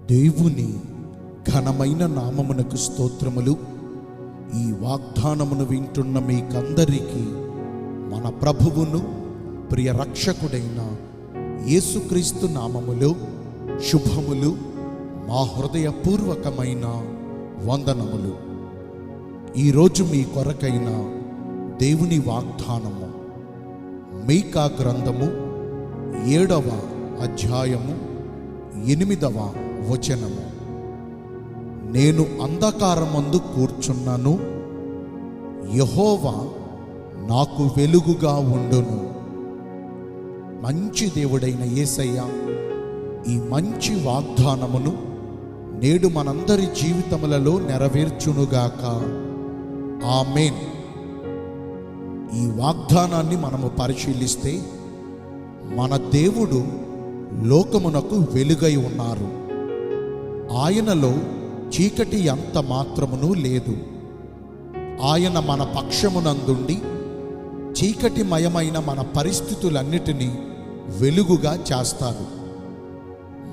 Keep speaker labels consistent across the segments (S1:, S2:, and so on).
S1: దేవుని ఘనమైన నామమునకు స్తోత్రములు. ఈ వాగ్దానమును వింటున్న మీకందరికీ మన ప్రభువును ప్రియ రక్షకుడైన యేసుక్రీస్తు నామములో శుభములు, మా హృదయపూర్వకమైన వందనములు. ఈరోజు మీ కొరకైన దేవుని వాగ్దానము మీకా గ్రంథము 7వ అధ్యాయము 8వ వచనము. నేను అంధకారమందు కూర్చున్నాను, యెహోవా నాకు వెలుగుగా ఉండును. మంచి దేవుడైన యేసయ్య ఈ మంచి వాగ్దానమును నేడు మనందరి జీవితములలో నెరవేర్చునుగాక. ఆమేన్. ఈ వాగ్దానాన్ని మనము పరిశీలిస్తే, మన దేవుడు లోకమునకు వెలుగై ఉన్నారు. ఆయనలో చీకటి ఎంత మాత్రమును లేదు. ఆయన మన పక్షమునందుండి చీకటిమయమైన మన పరిస్థితులన్నిటినీ వెలుగుగా చేస్తారు.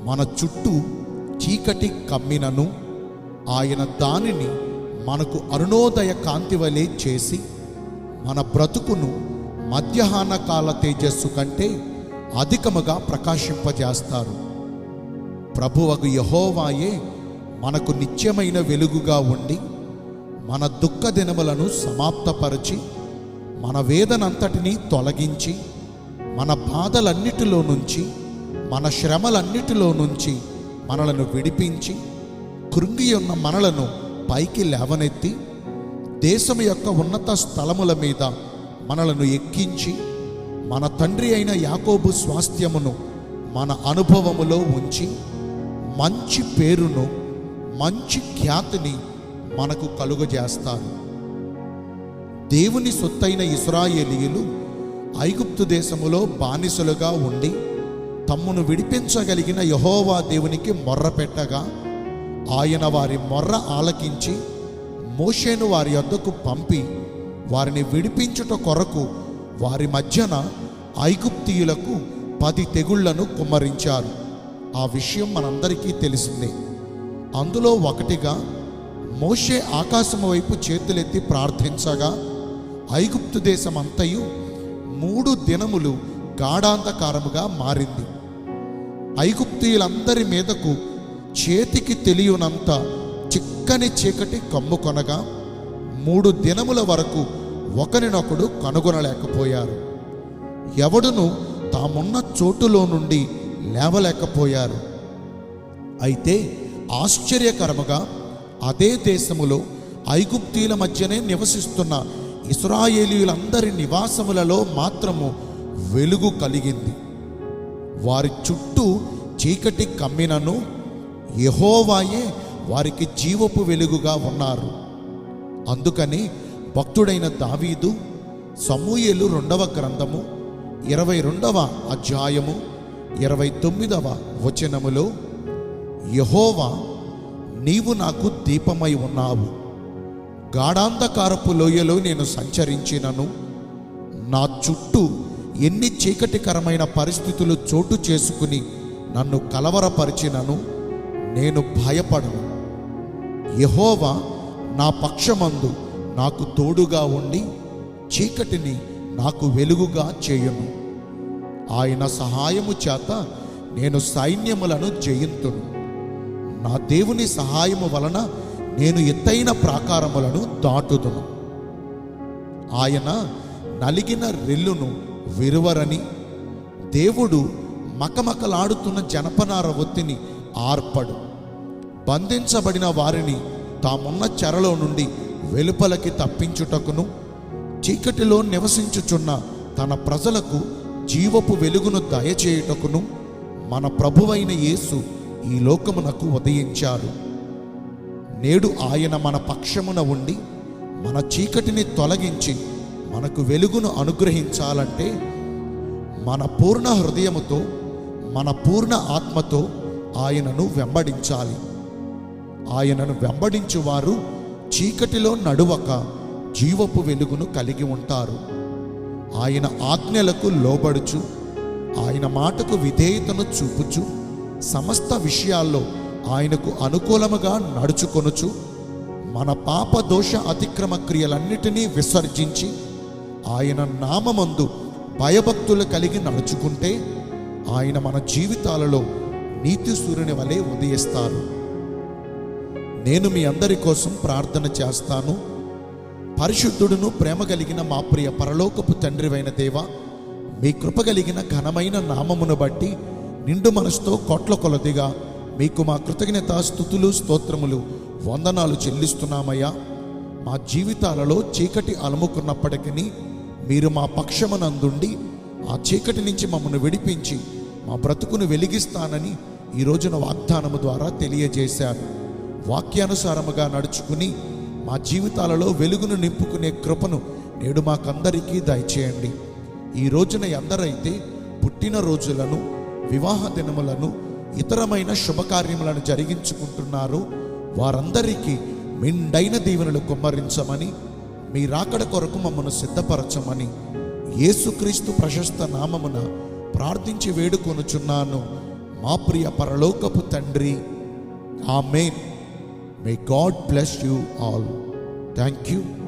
S1: మన చుట్టూ చీకటి కమ్మినను ఆయన దానిని మనకు అరుణోదయ కాంతి వలె చేసి మన బ్రతుకును మధ్యాహ్న కాల తేజస్సు కంటే అధికముగా ప్రకాశింపజేస్తారు. ప్రభువగు యెహోవాయే మనకు నిత్యమైన వెలుగుగా ఉండి మన దుఃఖ దినములను సమాప్తపరిచి మన వేదనంతటినీ తొలగించి మన బాధలన్నిటిలో నుంచి, మన శ్రమలన్నిటిలో నుంచి మనలను విడిపించి కృంగి ఉన్న మనలను పైకి లేవనెత్తి దేశం యొక్క ఉన్నత స్థలముల మీద మనలను ఎక్కించి మన తండ్రి అయిన యాకోబు స్వాస్థ్యమును మన అనుభవములో ఉంచి మంచి పేరును, మంచి ఖ్యాతిని మనకు కలుగజేస్తారు. దేవుని సొత్తైన ఇశ్రాయేలీయులు ఐగుప్తు దేశములో బానిసలుగా ఉండి తమ్మును విడిపించగలిగిన యెహోవా దేవునికి మొర్ర పెట్టగా ఆయన వారి మొర్ర ఆలకించి మోషేను వారి యొద్దకు పంపి వారిని విడిపించుట కొరకు వారి మధ్యన ఐగుప్తీయులకు 10 తెగుళ్లను కుమ్మరించారు. ఆ విషయం మనందరికీ తెలిసిందే. అందులో ఒకటిగా మోషే ఆకాశము వైపు చేతులెత్తి ప్రార్థించగా ఐగుప్తు దేశం అంతయు 3 దినములు గాఢాంధకారముగా మారింది. ఐగుప్తీయులందరి మీదకు చేతికి తెలియనంత చిక్కని చీకటి కమ్ముకొనగా 3 దినముల వరకు ఒకరినొకడు కనుగొనలేకపోయారు. ఎవడును తామున్న చోటులో నుండి లేవలేకపోయారు. అయితే ఆశ్చర్యకరముగా అదే దేశములో ఐగుప్తీయుల మధ్యనే నివసిస్తున్న ఇశ్రాయేలీయులందరి నివాసములలో మాత్రము వెలుగు కలిగింది. వారి చుట్టూ చీకటి కమ్మినను యెహోవాయే వారికి జీవపు వెలుగుగా ఉన్నారు. అందుకని భక్తుడైన దావీదు సమూయేలు 2వ గ్రంథము 22వ అధ్యాయము 29వ వచనములో, యెహోవా నీవు నాకు దీపమై ఉన్నావు, గాఢాంధకారపు లోయలో నేను సంచరించినను నా చుట్టూ ఎన్ని చీకటికరమైన పరిస్థితులు చోటు చేసుకుని నన్ను కలవరపరిచినను నేను భయపడను. యెహోవా నా పక్షమందు నాకు తోడుగా ఉండి చీకటిని నాకు వెలుగుగా చేయును. ఆయన సహాయము చేత నేను సైన్యములను జయింతును. నా దేవుని సహాయము వలన నేను ఎత్తైన ప్రాకారములను దాటుదును. ఆయన నలిగిన రెల్లును విరువరని, దేవుడు మకమకలాడుతున్న జనపనార ఒత్తిని ఆర్పడు. బంధించబడిన వారిని తామున్న చెరలో నుండి వెలుపలకి తప్పించుటకును, చీకటిలో నివసించుచున్న తన ప్రజలకు జీవపు వెలుగును దయచేయుటకును మన ప్రభువైన యేసు ఈ లోకమునకు ఉదయించారు. నేడు ఆయన మన పక్షమున ఉండి మన చీకటిని తొలగించి మనకు వెలుగును అనుగ్రహించాలంటే మన పూర్ణ హృదయముతో, మన పూర్ణ ఆత్మతో ఆయనను వెంబడించాలి. ఆయనను వెంబడించువారు చీకటిలో నడువక జీవపు వెలుగును కలిగి ఉంటారు. ఆయన ఆజ్ఞలకు లోబడుచు, ఆయన మాటకు విధేయతను చూపుచు, సమస్త విషయాల్లో ఆయనకు అనుకూలముగా నడుచుకొనుచు మన పాప దోష అతిక్రమ క్రియలన్నిటినీ విసర్జించి ఆయన నామమందు భయభక్తులు కలిగి నడుచుకుంటే ఆయన మన జీవితాలలో నీతి సూర్యుని వలె ఉదయిస్తారు. నేను మీ అందరి కోసం ప్రార్థన చేస్తాను. పరిశుద్ధుడును ప్రేమ కలిగిన మా ప్రియ పరలోకపు తండ్రివైన దేవ, మీ కృప కలిగిన ఘనమైన నామమును బట్టి నిండు మనసుతో కోట్ల కొలదిగా మీకు మా కృతజ్ఞత స్తుతులు స్తోత్రములు వందనాలు చెల్లిస్తున్నామయ్యా. మా జీవితాలలో చీకటి అలుముకున్నప్పటికీ మీరు మా పక్షమునందుండి ఆ చీకటి నుంచి మమ్మల్ని విడిపించి మా బ్రతుకును వెలిగిస్తానని ఈ రోజున వాగ్దానము ద్వారా తెలియజేశారు. వాక్యానుసారముగా నడుచుకుని మా జీవితాలలో వెలుగును నింపుకునే కృపను నేడు మాకందరికీ దయచేయండి. ఈ రోజున ఎందరైతే పుట్టినరోజులను, వివాహ దినములను, ఇతరమైన శుభకార్యములను జరిగించుకుంటున్నారో వారందరికీ మెండైన దీవెనలు కుమ్మరించమని, మీ రాకడ కొరకు మమ్మను సిద్ధపరచమని యేసుక్రీస్తు ప్రశస్త నామమున ప్రార్థించి వేడుకొనుచున్నాను మా ప్రియ పరలోకపు తండ్రి. ఆమేన్. May God bless you all. Thank you.